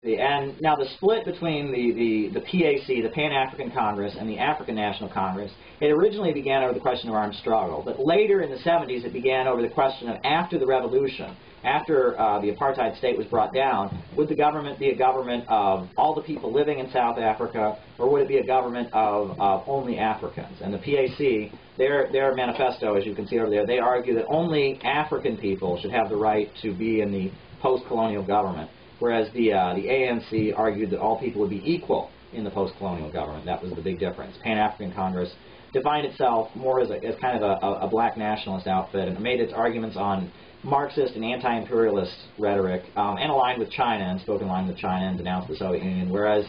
And now the split between the PAC, the Pan-African Congress, and the African National Congress, it originally began over the question of armed struggle, but later in the 70s it began over the question of after the revolution, after the apartheid state was brought down, would the government be a government of all the people living in South Africa, or would it be a government of only Africans? And the PAC, their manifesto, as you can see over there, they argue that only African people should have the right to be in the post-colonial government, whereas the ANC argued that all people would be equal in the post-colonial government. That was the big difference. Pan-African Congress defined itself more as kind of a black nationalist outfit, and made its arguments on Marxist and anti-imperialist rhetoric, and aligned with China, and spoke in line with China and denounced the Soviet Union, whereas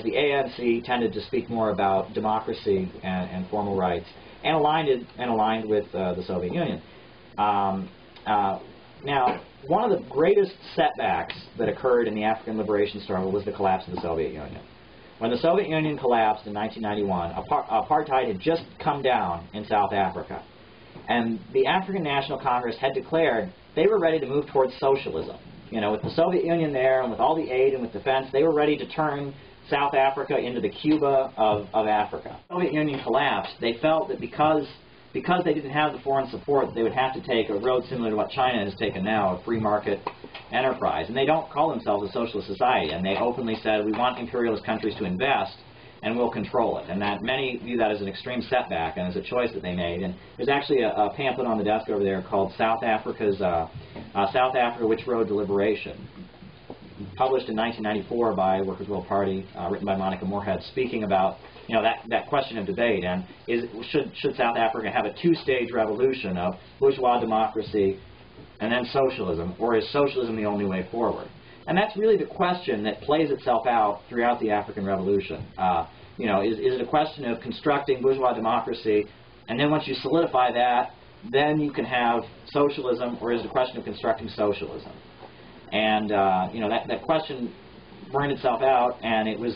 the ANC tended to speak more about democracy and formal rights, and aligned with the Soviet Union. Now, one of the greatest setbacks that occurred in the African liberation struggle was the collapse of the Soviet Union. When the Soviet Union collapsed in 1991, apartheid had just come down in South Africa. And the African National Congress had declared they were ready to move towards socialism. You know, with the Soviet Union there and with all the aid and with defense, they were ready to turn South Africa into the Cuba of Africa. The Soviet Union collapsed. They felt that because they didn't have the foreign support, they would have to take a road similar to what China has taken now, a free market enterprise. And they don't call themselves a socialist society, and they openly said, we want imperialist countries to invest, and we'll control it. And that many view that as an extreme setback and as a choice that they made. And there's actually a pamphlet on the desk over there called South Africa, Which Road to Liberation, published in 1994 by Workers' World Party, written by Monica Moorhead, speaking about that question of debate, and should South Africa have a two-stage revolution of bourgeois democracy and then socialism, or is socialism the only way forward? And that's really the question that plays itself out throughout the African Revolution. Is it a question of constructing bourgeois democracy, and then once you solidify that, then you can have socialism, or is it a question of constructing socialism? And that question burned itself out, and it was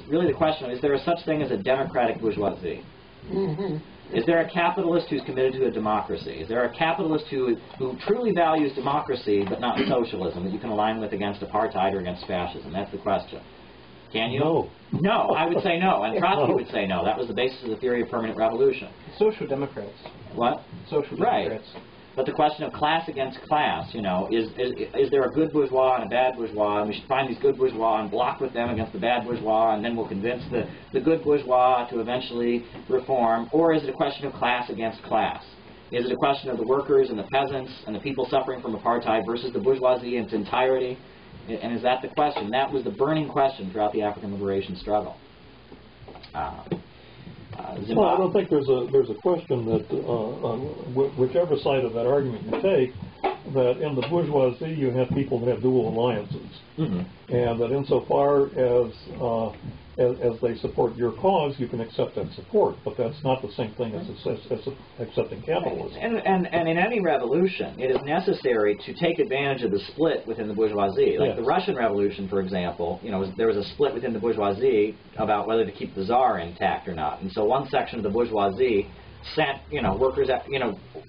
really the question: is there a such thing as a democratic bourgeoisie? Mm-hmm. Is there a capitalist who's committed to a democracy? Is there a capitalist who truly values democracy but not socialism that you can align with against apartheid or against fascism? That's the question. Can you? No. No, I would say no, and Trotsky would say no. That was the basis of the theory of permanent revolution. Social democrats. What? Social democrats. Right. But the question of class against class, is there a good bourgeois and a bad bourgeois, and we should find these good bourgeois and block with them against the bad bourgeois, and then we'll convince the good bourgeois to eventually reform, or is it a question of class against class? Is it a question of the workers and the peasants and the people suffering from apartheid versus the bourgeoisie in its entirety? And is that the question? That was the burning question throughout the African liberation struggle. Well, I don't think there's a question that whichever side of that argument you take, that in the bourgeoisie you have people that have dual alliances, mm-hmm. and that insofar as they support your cause, you can accept that support, but that's not the same thing as accepting capitalism. And in any revolution, it is necessary to take advantage of the split within the bourgeoisie. Like the Russian Revolution, for example, there was a split within the bourgeoisie about whether to keep the Tsar intact or not. And so one section of the bourgeoisie sent, workers,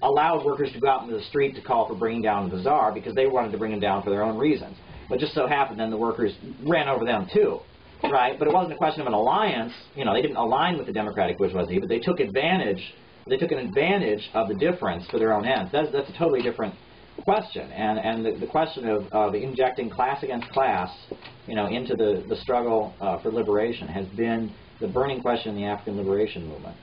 allowed workers to go out into the street to call for bringing down the Tsar because they wanted to bring him down for their own reasons. But just so happened then the workers ran over them too. Right, but it wasn't a question of an alliance. They didn't align with the democratic bourgeoisie, but they took advantage. They took an advantage of the difference for their own ends. That's a totally different question. And the question of injecting class against class, into the struggle for liberation has been the burning question in the African liberation movement.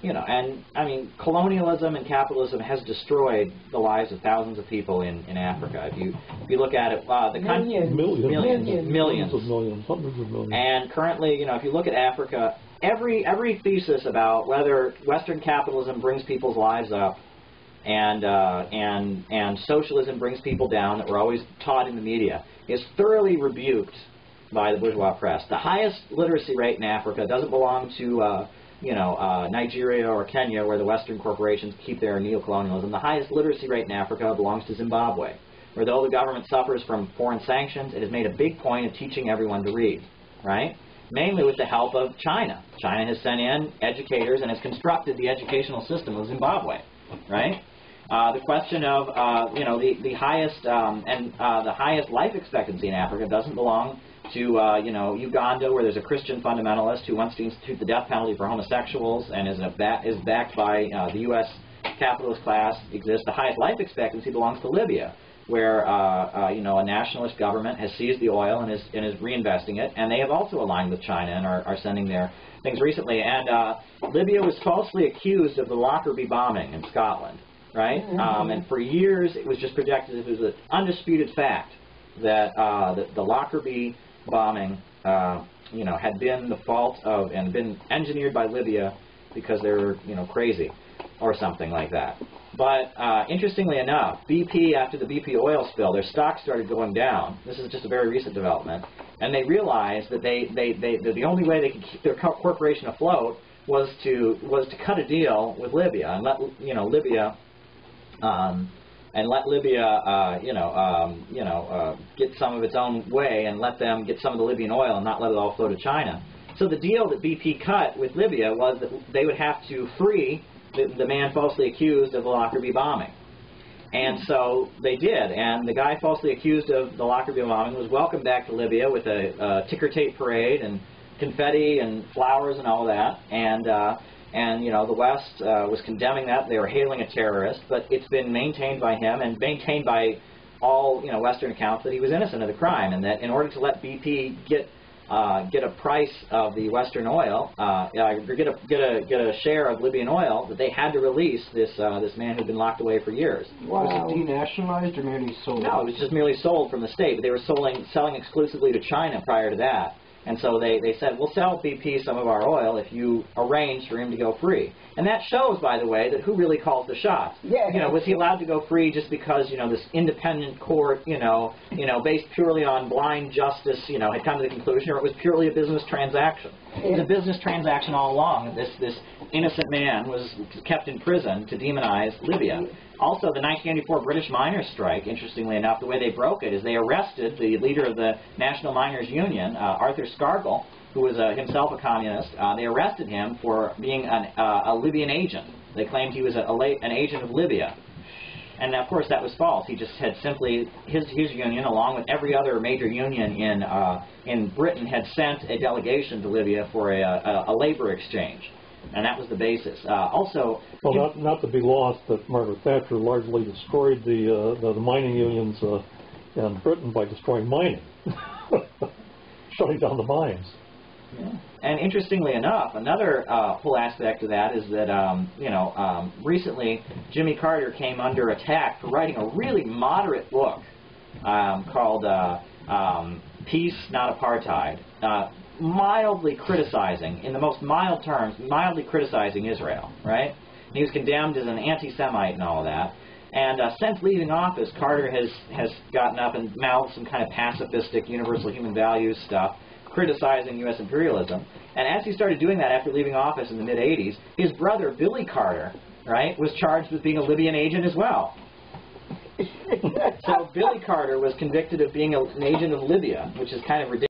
And I mean, colonialism and capitalism has destroyed the lives of thousands of people in Africa. If you look at it, millions, hundreds of millions. And currently, if you look at Africa, every thesis about whether Western capitalism brings people's lives up and socialism brings people down, that we're always taught in the media, is thoroughly rebuked by the bourgeois press. The highest literacy rate in Africa doesn't belong to Nigeria or Kenya, where the Western corporations keep their neocolonialism. The highest literacy rate in Africa belongs to Zimbabwe, where though the government suffers from foreign sanctions, it has made a big point of teaching everyone to read, right? Mainly with the help of China. China has sent in educators and has constructed the educational system of Zimbabwe, right? The question of the highest the highest life expectancy in Africa doesn't belong to Uganda, where there's a Christian fundamentalist who wants to institute the death penalty for homosexuals and is backed by the U.S. capitalist class. Exists. The highest life expectancy belongs to Libya, where a nationalist government has seized the oil and is reinvesting it, and they have also aligned with China and are sending their things recently. And Libya was falsely accused of the Lockerbie bombing in Scotland, right? And for years it was just projected as it was an undisputed fact that the Lockerbie bombing, had been the fault of and been engineered by Libya because they were, crazy or something like that. But interestingly enough, BP, after the BP oil spill, their stock started going down. This is just a very recent development, and they realized that that the only way they could keep their corporation afloat was to cut a deal with Libya and let Libya. Get some of its own way and let them get some of the Libyan oil and not let it all flow to China. So the deal that BP cut with Libya was that they would have to free the man falsely accused of the Lockerbie bombing. And so they did, and the guy falsely accused of the Lockerbie bombing was welcomed back to Libya with a ticker tape parade and confetti and flowers and all that. And the West was condemning that. They were hailing a terrorist, but it's been maintained by him and maintained by all Western accounts that he was innocent of the crime, and that in order to let BP get a price of the Western oil, get a share of Libyan oil, that they had to release this man who'd been locked away for years. Wow. Was it denationalized or merely sold? No, it was just merely sold from the state. But they were selling exclusively to China prior to that. And so they said, we'll sell BP some of our oil if you arrange for him to go free. And that shows, by the way, that who really calls the shots? Yeah. Was he allowed to go free just because, this independent court, based purely on blind justice, had come to the conclusion, or it was purely a business transaction? It was a business transaction all along. This innocent man was kept in prison to demonize Libya. Also, the 1994 British miners' strike, interestingly enough, the way they broke it is they arrested the leader of the National Miners' Union, Arthur Scargill, who was himself a communist. They arrested him for being a Libyan agent. They claimed he was an agent of Libya. And, of course, that was false. He just had simply, his union, along with every other major union in Britain, had sent a delegation to Libya for a labor exchange. And that was the basis. Well, not to be lost that Margaret Thatcher largely destroyed the mining unions in Britain by destroying mining, shutting down the mines. Yeah. And interestingly enough, another whole aspect of that is that recently Jimmy Carter came under attack for writing a really moderate book called Peace, Not Apartheid. Mildly criticizing, in the most mild terms, criticizing Israel, right? And he was condemned as an anti-Semite and all of that. And since leaving office, Carter has gotten up and mouthed some kind of pacifistic, universal human values stuff, criticizing U.S. imperialism. And as he started doing that after leaving office in the mid-'80s, his brother, Billy Carter, right, was charged with being a Libyan agent as well. So Billy Carter was convicted of being an agent of Libya, which is kind of ridiculous.